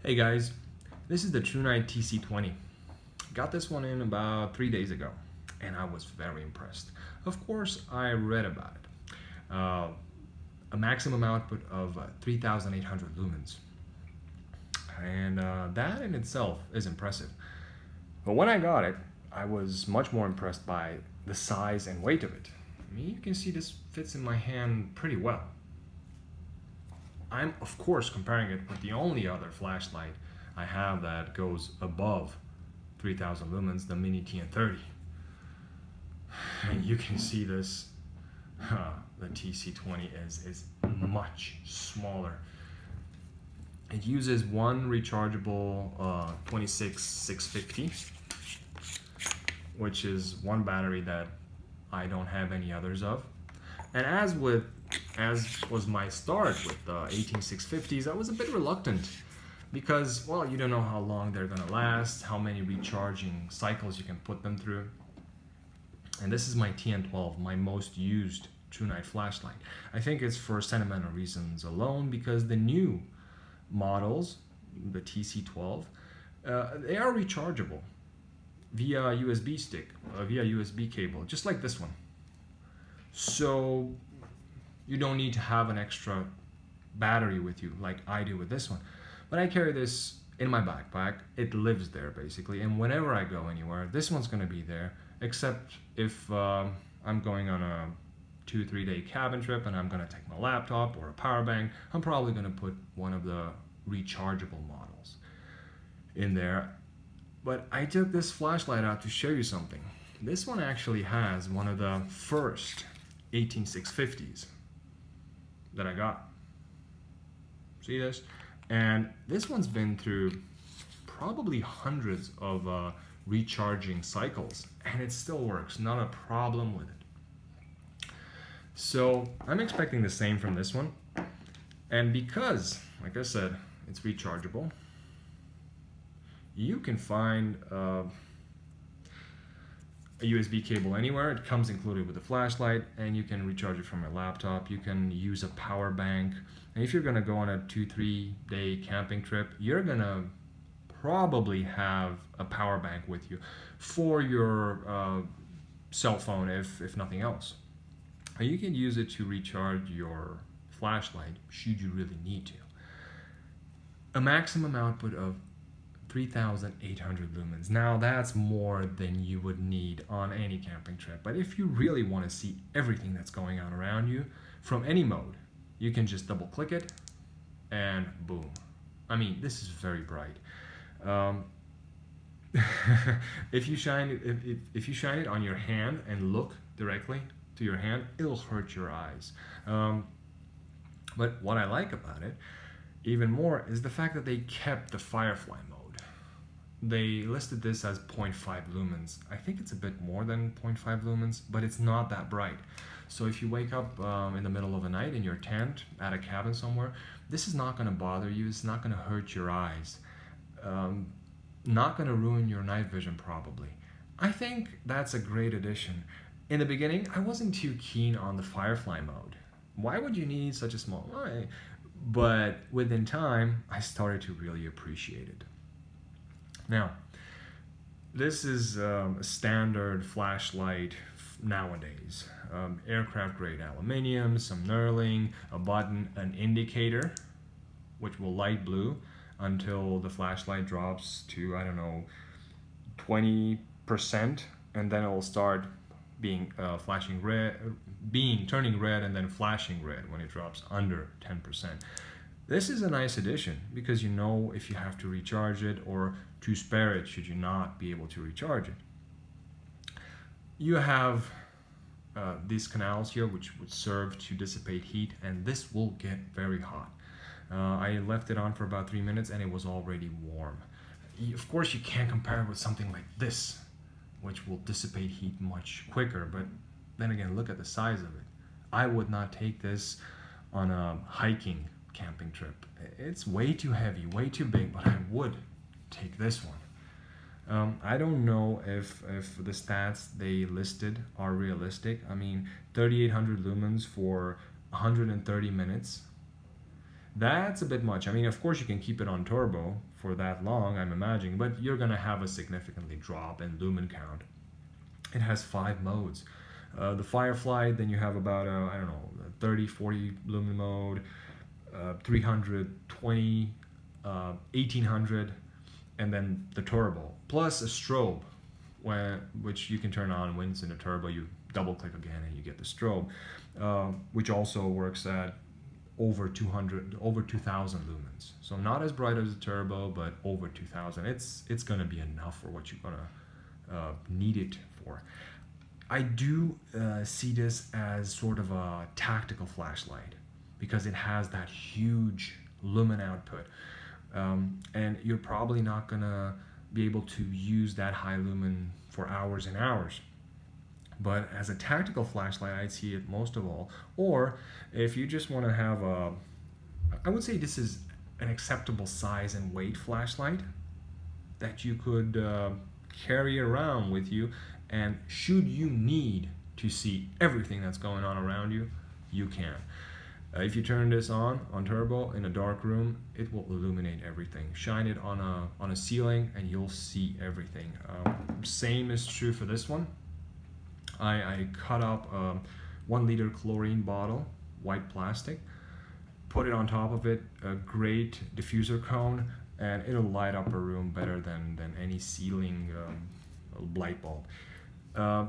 Hey guys, this is the Thrunite TC20. Got this one in about 3 days ago and I was very impressed. Of course, I read about it. A maximum output of 3,800 lumens. And that in itself is impressive. But when I got it, I was much more impressed by the size and weight of it. I mean, you can see this fits in my hand pretty well. I'm of course comparing it with the only other flashlight I have that goes above 3000 lumens, the Mini TN30. And you can see this, the TC20 is much smaller. It uses one rechargeable 26650, which is one battery that I don't have any others of. And as was my start with the 18650s, I was a bit reluctant because, well, you don't know how long they're gonna last, how many recharging cycles you can put them through. And this is my TN12, my most used Thrunite flashlight. I think it's for sentimental reasons alone because the new models, the TC12, they are rechargeable via USB stick, via USB cable, just like this one. So you don't need to have an extra battery with you like I do with this one. But I carry this in my backpack. It lives there basically, and whenever I go anywhere, this one's gonna be there, except if I'm going on a 2-3 day cabin trip and I'm gonna take my laptop or a power bank. I'm probably gonna put one of the rechargeable models in there. But I took this flashlight out to show you something. This one actually has one of the first 18650s that I got. See this? And this one's been through probably hundreds of recharging cycles and it still works, not a problem with it. So I'm expecting the same from this one. And because, like I said, it's rechargeable, you can find a USB cable anywhere. It comes included with the flashlight, and you can recharge it from your laptop. You can use a power bank. And if you're gonna go on a 2-3 day camping trip, you're gonna probably have a power bank with you for your cell phone, if nothing else. And you can use it to recharge your flashlight should you really need to. A maximum output of 3,800 lumens. Now that's more than you would need on any camping trip. But if you really want to see everything that's going on around you from any mode, you can just double click it and boom. I mean, this is very bright. If you shine it on your hand and look directly to your hand, it'll hurt your eyes. But what I like about it even more is the fact that they kept the Firefly Mode. They listed this as 0.5 lumens. I think it's a bit more than 0.5 lumens, but it's not that bright. So if you wake up in the middle of the night in your tent at a cabin somewhere, this is not gonna bother you, it's not gonna hurt your eyes, not gonna ruin your night vision probably. I think that's a great addition. In the beginning, I wasn't too keen on the Firefly Mode. Why would you need such a small light? But within time, I started to really appreciate it. Now, this is a standard flashlight nowadays. Aircraft grade aluminium, some knurling, a button, an indicator, which will light blue until the flashlight drops to, I don't know, 20%, and then it will start being flashing red, turning red and then flashing red when it drops under 10%. This is a nice addition because you know if you have to recharge it or to spare it should you not be able to recharge it. You have these canals here which would serve to dissipate heat, and this will get very hot. I left it on for about 3 minutes and it was already warm. Of course you can't compare it with something like this, which will dissipate heat much quicker, but then again, look at the size of it. I would not take this on a hiking camping trip. It's way too heavy, way too big, but I would take this one. I don't know if the stats they listed are realistic. I mean, 3,800 lumens for 130 minutes. That's a bit much. I mean, of course you can keep it on turbo for that long, I'm imagining, but you're gonna have a significantly drop in lumen count. It has 5 modes. The Firefly, then you have about, I don't know, 30, 40 lumen mode, 320, 1800, and then the turbo, plus a strobe, which you can turn on when it's in the turbo. You double click again and you get the strobe, which also works at over 2000 lumens. So not as bright as the turbo, but over 2000. It's gonna be enough for what you're gonna need it for. I do see this as sort of a tactical flashlight because it has that huge lumen output, and you're probably not gonna be able to use that high lumen for hours and hours. But as a tactical flashlight, I'd see it most of all. Or if you just want to have a, I would say this is an acceptable size and weight flashlight that you could carry around with you, and should you need to see everything that's going on around you, you can. If you turn this on turbo in a dark room, it will illuminate everything. Shine it on a ceiling and you'll see everything. Same is true for this one. I cut up a 1 liter chlorine bottle, white plastic, put it on top of it, a great diffuser cone, and it'll light up a room better than any ceiling light bulb.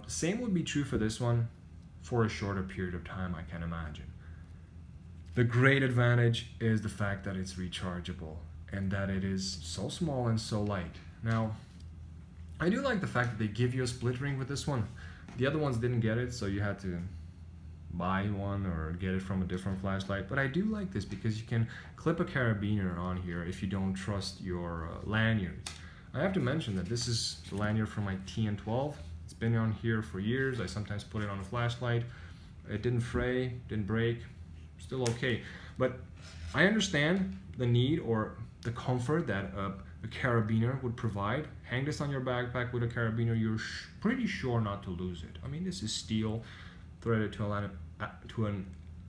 Same would be true for this one for a shorter period of time, I can imagine. The great advantage is the fact that it's rechargeable and that it is so small and so light. Now, I do like the fact that they give you a split ring with this one. The other ones didn't get it, so you had to buy one or get it from a different flashlight. But I do like this because you can clip a carabiner on here if you don't trust your lanyards. I have to mention that this is the lanyard from my TN12. It's been on here for years. I sometimes put it on a flashlight. It didn't fray, didn't break, still okay. But I understand the need or the comfort that a carabiner would provide. Hang this on your backpack with a carabiner, you're pretty sure not to lose it. I mean, this is steel threaded to an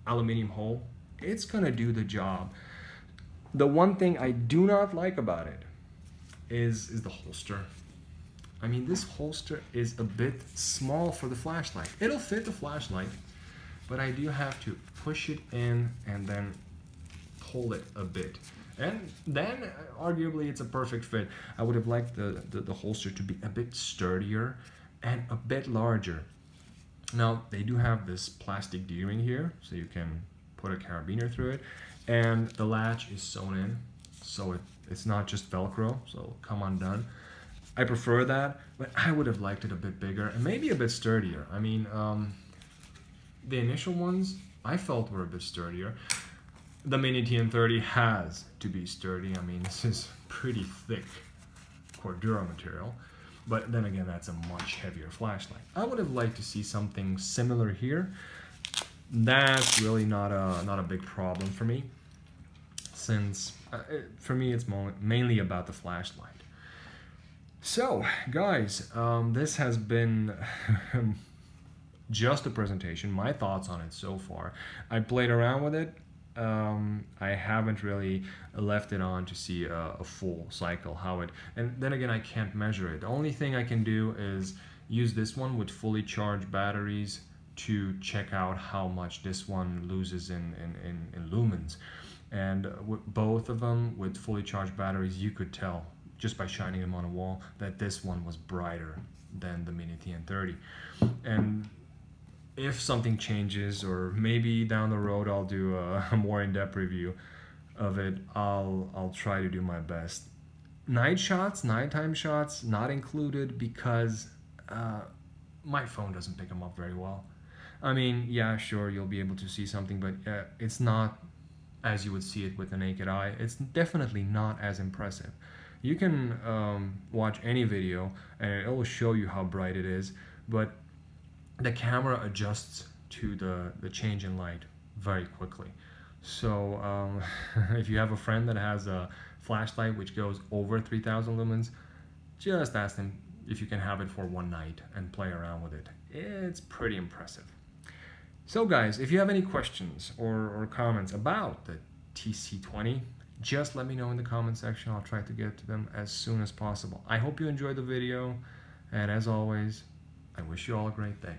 aluminum hole. It's gonna do the job. The one thing I do not like about it is the holster. I mean, this holster is a bit small for the flashlight. It'll fit the flashlight, but I do have to push it in and then pull it a bit. And then, arguably, it's a perfect fit. I would have liked the holster to be a bit sturdier and a bit larger. Now, they do have this plastic D-ring here, so you can put a carabiner through it. And the latch is sewn in, so it's not just Velcro, so it'll come undone. I prefer that, but I would have liked it a bit bigger and maybe a bit sturdier. I mean, the initial ones I felt were a bit sturdier. The Mini TN30 has to be sturdy. I mean, this is pretty thick Cordura material, but then again, that's a much heavier flashlight. I would have liked to see something similar here. That's really not a big problem for me, since for me it's mainly about the flashlight. So, guys, this has been just a presentation, my thoughts on it so far. I played around with it. I haven't really left it on to see a full cycle, and then again, I can't measure it. The only thing I can do is use this one with fully charged batteries to check out how much this one loses in lumens. And with both of them with fully charged batteries, you could tell just by shining them on a wall that this one was brighter than the Mini TN30. And if something changes, or maybe down the road I'll do a more in-depth review of it, I'll try to do my best. Nighttime shots, not included because my phone doesn't pick them up very well. I mean, yeah, sure, you'll be able to see something, but it's not as you would see it with the naked eye. It's definitely not as impressive. You can watch any video and it will show you how bright it is, but the camera adjusts to the change in light very quickly. So if you have a friend that has a flashlight which goes over 3000 lumens, just ask them if you can have it for one night and play around with it. It's pretty impressive. So guys, if you have any questions or comments about the TC20, just let me know in the comment section. I'll try to get to them as soon as possible. I hope you enjoyed the video, and as always, I wish you all a great day.